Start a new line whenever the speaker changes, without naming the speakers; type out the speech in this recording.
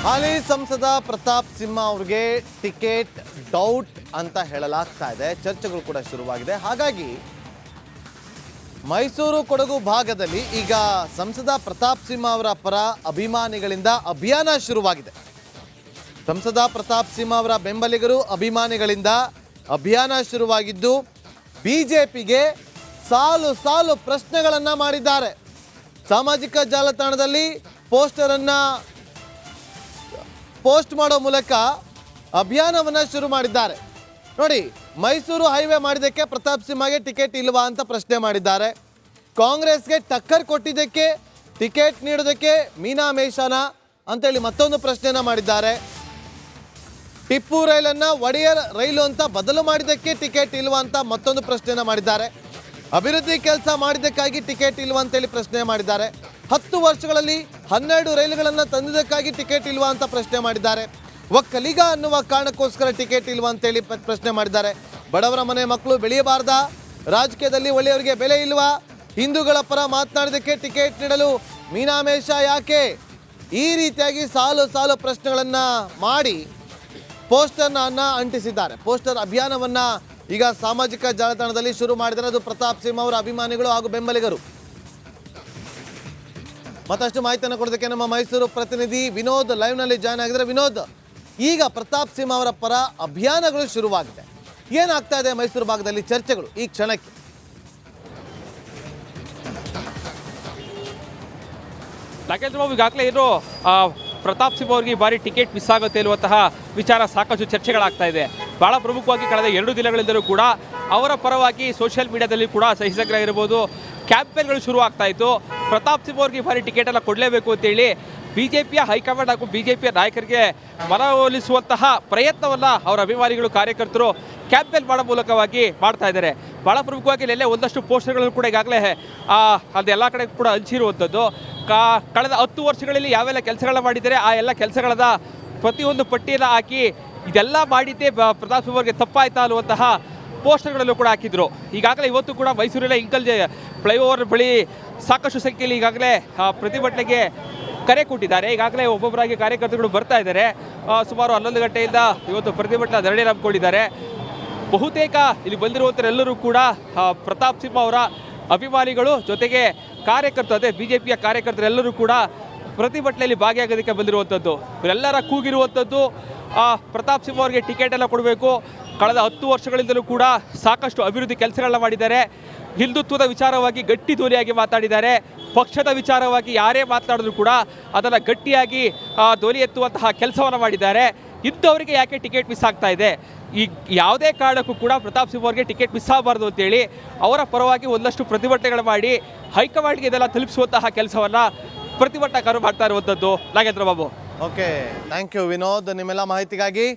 ಹಾಲಿ ಸಂಸದ ಪ್ರತಾಪ್ ಸಿಂಹ ಅವರಿಗೆ ticket doubt ಅಂತ ಹೇಳಲಾಗ್ತಾ ಇದೆ. ಚರ್ಚೆಗಳು ಕೂಡ ಶುರುವಾಗಿದೆ. ಹಾಗಾಗಿ ಮೈಸೂರು ಕೊಡಗು ಭಾಗದಲ್ಲಿ ಈಗ ಸಂಸದ ಪ್ರತಾಪ್ ಸಿಂಹ ಅವರ ಪರ ಅಭಿಮಾನಿಗಳಿಂದ ಅಭಿಯಾನ ಶುರುವಾಗಿದೆ. ಸಂಸದ ಪ್ರತಾಪ್ ಸಿಂಹ ಅವರ ಬೆಂಬಲಿಗರು ಅಭಿಮಾನಿಗಳಿಂದ ಅಭಿಯಾನ ಶುರುವಾಗಿದ್ದು ಬಿಜೆಪಿಗೆ ಸಾಲು ಸಾಲು ಪ್ರಶ್ನೆಗಳನ್ನು ಮಾಡಿದ್ದಾರೆ. ಸಾಮಾಜಿಕ ಜಾಲತಾಣದಲ್ಲಿ ಪೋಸ್ಟ್ ಮಾಡೋ ಮೂಲಕ ಅಭಿಯಾನವನ್ನು ಶುರು ಮಾಡಿದ್ದಾರೆ. ನೋಡಿ, ಮೈಸೂರು ಹೈವೇ ಮಾಡಿದ್ದಕ್ಕೆ ಪ್ರತಾಪ್ ಸಿಂಹಗೆ ಟಿಕೆಟ್ ಇಲ್ವಾ ಅಂತ ಪ್ರಶ್ನೆ ಮಾಡಿದ್ದಾರೆ. ಕಾಂಗ್ರೆಸ್ಗೆ ಟಕ್ಕರ್ ಕೊಟ್ಟಿದ್ದಕ್ಕೆ ಟಿಕೆಟ್ ನೀಡೋದಕ್ಕೆ ಮೀನಾಮೇಷನ ಅಂತೇಳಿ ಮತ್ತೊಂದು ಪ್ರಶ್ನೆನ ಮಾಡಿದ್ದಾರೆ. ಟಿಪ್ಪು ರೈಲನ್ನು ಒಡೆಯರ್ ರೈಲು ಅಂತ ಬದಲು ಮಾಡಿದ್ದಕ್ಕೆ ಟಿಕೆಟ್ ಇಲ್ವಾ ಅಂತ ಮತ್ತೊಂದು ಪ್ರಶ್ನೆನ ಮಾಡಿದ್ದಾರೆ. ಅಭಿವೃದ್ಧಿ ಕೆಲಸ ಮಾಡಿದ್ದಕ್ಕಾಗಿ ಟಿಕೆಟ್ ಇಲ್ವಾ ಅಂತೇಳಿ ಪ್ರಶ್ನೆ ಮಾಡಿದ್ದಾರೆ. 10 ವರ್ಷಗಳಲ್ಲಿ 12 ರೈಲುಗಳನ್ನು ತಂದಿದ್ದಕ್ಕಾಗಿ ಟಿಕೆಟ್ ಇಲ್ವಾ ಅಂತ ಪ್ರಶ್ನೆ ಮಾಡಿದ್ದಾರೆ. ಒಕ್ಕಲಿಗ ಅನ್ನುವ ಕಾರಣಕ್ಕೋಸ್ಕರ ಟಿಕೆಟ್ ಇಲ್ವಾ ಅಂತೇಳಿ ಪ್ರಶ್ನೆ ಮಾಡಿದ್ದಾರೆ. ಬಡವರ ಮನೆ ಮಕ್ಕಳು ಬೆಳೆಯಬಾರ್ದಾ? ರಾಜಕೀಯದಲ್ಲಿ ಒಳ್ಳೆಯವರಿಗೆ ಬೆಲೆ ಇಲ್ವಾ? ಹಿಂದೂಗಳ ಪರ ಮಾತನಾಡಿದ್ದಕ್ಕೆ ಟಿಕೆಟ್ ನೀಡಲು ಮೀನಾಮೇಷ ಯಾಕೆ? ಈ ರೀತಿಯಾಗಿ ಸಾಲು ಸಾಲು ಪ್ರಶ್ನೆಗಳನ್ನು ಮಾಡಿ ಪೋಸ್ಟರ್ನ ಅಂಟಿಸಿದ್ದಾರೆ. ಪೋಸ್ಟರ್ ಅಭಿಯಾನವನ್ನು ಈಗ ಸಾಮಾಜಿಕ ಜಾಲತಾಣದಲ್ಲಿ ಶುರು ಮಾಡಿದರೆ ಅದು ಪ್ರತಾಪ್ ಸಿಂಹ ಅವರ ಅಭಿಮಾನಿಗಳು ಹಾಗೂ ಬೆಂಬಲಿಗರು. ಮತ್ತಷ್ಟು ಮಾಹಿತಿಯನ್ನು ಕೊಡೋದಕ್ಕೆ ನಮ್ಮ ಮೈಸೂರು ಪ್ರತಿನಿಧಿ ವಿನೋದ್ ಲೈವ್ನಲ್ಲಿ ಜಾಯ್ನ್ ಆಗಿದ್ದಾರೆ. ವಿನೋದ್, ಈಗ ಪ್ರತಾಪ್ ಸಿಂಹ ಅವರ ಪರ ಅಭಿಯಾನಗಳು ಶುರುವಾಗಿದೆ. ಏನಾಗ್ತಾ ಇದೆ ಮೈಸೂರು ಭಾಗದಲ್ಲಿ ಚರ್ಚೆಗಳು ಈ ಕ್ಷಣಕ್ಕೆ?
ನಾಗೇಂದ್ರ ಬಾಬು, ಈಗಾಗಲೇ ಏನು ಪ್ರತಾಪ್ ಸಿಂಹ ಅವರಿಗೆ ಈ ಬಾರಿ ಟಿಕೆಟ್ ಮಿಸ್ ಆಗುತ್ತೆ ಇರುವಂತಹ ವಿಚಾರ ಸಾಕಷ್ಟು ಚರ್ಚೆಗಳಾಗ್ತಾ ಇದೆ. ಬಹಳ ಪ್ರಮುಖವಾಗಿ ಕಳೆದ 2 ದಿನಗಳಿಂದಲೂ ಕೂಡ ಅವರ ಪರವಾಗಿ ಸೋಷಿಯಲ್ ಮೀಡಿಯಾದಲ್ಲಿ ಕೂಡ ಸಹಿಸಗ್ರಹ ಇರ್ಬೋದು, ಕ್ಯಾಂಪೇನ್ಗಳು ಶುರು ಆಗ್ತಾ ಇತ್ತು. ಪ್ರತಾಪ್ ಸಿಂಹ ಅವ್ರಿಗೆ ಈ ಬಾರಿ ಟಿಕೆಟನ್ನು ಕೊಡಲೇಬೇಕು ಅಂತೇಳಿ ಬಿಜೆಪಿಯ ಹೈಕಮಾಂಡ್ ಹಾಗೂ ಬಿಜೆಪಿಯ ನಾಯಕರಿಗೆ ಮನವೊಲಿಸುವಂತಹ ಪ್ರಯತ್ನವನ್ನು ಅವರ ಅಭಿಮಾನಿಗಳು ಕಾರ್ಯಕರ್ತರು ಕ್ಯಾಂಪೇನ್ ಮಾಡೋ ಮೂಲಕವಾಗಿ ಮಾಡ್ತಾ ಇದ್ದಾರೆ. ಭಾಳ ಪ್ರಮುಖವಾಗಿ ಇಲ್ಲೆಲ್ಲೇ ಒಂದಷ್ಟು ಪೋಸ್ಟರ್ಗಳನ್ನು ಕೂಡ ಈಗಾಗಲೇ ಅದೆಲ್ಲ ಕಡೆ ಕೂಡ ಹಂಚಿರುವಂಥದ್ದು. ಕಳೆದ 10 ವರ್ಷಗಳಲ್ಲಿ ಯಾವೆಲ್ಲ ಕೆಲಸಗಳನ್ನ ಮಾಡಿದ್ದಾರೆ ಆ ಎಲ್ಲ ಕೆಲಸಗಳನ್ನ ಪ್ರತಿಯೊಂದು ಪಟ್ಟಿಯನ್ನು ಹಾಕಿ ಇದೆಲ್ಲ ಮಾಡಿದ್ದೇ ಪ್ರತಾಪ್ ಸಿಂಹ ಅವರಿಗೆ ತಪ್ಪಾಯ್ತಾ ಅನ್ನುವಂತಹ ಪೋಸ್ಟರ್ಗಳಲ್ಲೂ ಕೂಡ ಹಾಕಿದ್ರು. ಈಗಾಗಲೇ ಇವತ್ತು ಕೂಡ ಮೈಸೂರಿನ ಇಂಕಲ್ ಫ್ಲೈಓವರ್ ಬಳಿ ಸಾಕಷ್ಟು ಸಂಖ್ಯೆಯಲ್ಲಿ ಈಗಾಗಲೇ ಪ್ರತಿಭಟನೆಗೆ ಕರೆ ಕೊಟ್ಟಿದ್ದಾರೆ. ಈಗಾಗಲೇ ಒಬ್ಬೊಬ್ಬರಾಗಿ ಕಾರ್ಯಕರ್ತರುಗಳು ಬರ್ತಾ ಇದ್ದಾರೆ. ಸುಮಾರು 11 ಗಂಟೆಯಿಂದ ಇವತ್ತು ಪ್ರತಿಭಟನಾ ಧರಣಿ ಹಮ್ಮಿಕೊಂಡಿದ್ದಾರೆ. ಬಹುತೇಕ ಇಲ್ಲಿ ಬಂದಿರುವಂಥವರೆಲ್ಲರೂ ಕೂಡ ಪ್ರತಾಪ್ ಸಿಂಹ ಅವರ ಅಭಿಮಾನಿಗಳು, ಜೊತೆಗೆ ಕಾರ್ಯಕರ್ತರು, ಅದೇ ಬಿಜೆಪಿಯ ಕಾರ್ಯಕರ್ತರೆಲ್ಲರೂ ಕೂಡ ಪ್ರತಿಭಟನೆಯಲ್ಲಿ ಭಾಗಿಯಾಗೋದಕ್ಕೆ ಬಂದಿರುವಂಥದ್ದು. ಇವರೆಲ್ಲರ ಕೂಗಿರುವಂಥದ್ದು ಪ್ರತಾಪ್ ಸಿಂಹ ಅವರಿಗೆ ಟಿಕೆಟ್ ಎಲ್ಲ ಕೊಡಬೇಕು. ಕಳೆದ 10 ವರ್ಷಗಳಿಂದಲೂ ಕೂಡ ಸಾಕಷ್ಟು ಅಭಿವೃದ್ಧಿ ಕೆಲಸಗಳನ್ನ ಮಾಡಿದ್ದಾರೆ. ಹಿಂದುತ್ವದ ವಿಚಾರವಾಗಿ ಗಟ್ಟಿ ಧ್ವನಿಯಾಗಿ ಮಾತಾಡಿದ್ದಾರೆ. ಪಕ್ಷದ ವಿಚಾರವಾಗಿ ಯಾರೇ ಮಾತನಾಡಿದ್ರು ಕೂಡ ಅದನ್ನು ಗಟ್ಟಿಯಾಗಿ ಧ್ವನಿ ಎತ್ತುವಂತಹ ಕೆಲಸವನ್ನು ಮಾಡಿದ್ದಾರೆ. ಇಂಥವರಿಗೆ ಯಾಕೆ ಟಿಕೆಟ್ ಮಿಸ್ ಆಗ್ತಾ ಇದೆ? ಈ ಯಾವುದೇ ಕಾರಣಕ್ಕೂ ಕೂಡ ಪ್ರತಾಪ್ ಸಿಂಹ ಅವರಿಗೆ ಟಿಕೆಟ್ ಮಿಸ್ ಆಗಬಾರ್ದು ಅಂತೇಳಿ ಅವರ ಪರವಾಗಿ ಒಂದಷ್ಟು ಪ್ರತಿಭಟನೆಗಳು ಮಾಡಿ ಹೈಕಮಾಂಡ್ಗೆ ಇದೆಲ್ಲ ತಲುಪಿಸುವಂತಹ ಕೆಲಸವನ್ನು ಪ್ರತಿಭಟನಾಕಾರರು ಮಾಡ್ತಾ ಇರುವಂಥದ್ದು. Nagendra Babu.
Okay, thank you Vinod, ನಿಮ್ಮೆಲ್ಲ ಮಾಹಿತಿಗಾಗಿ.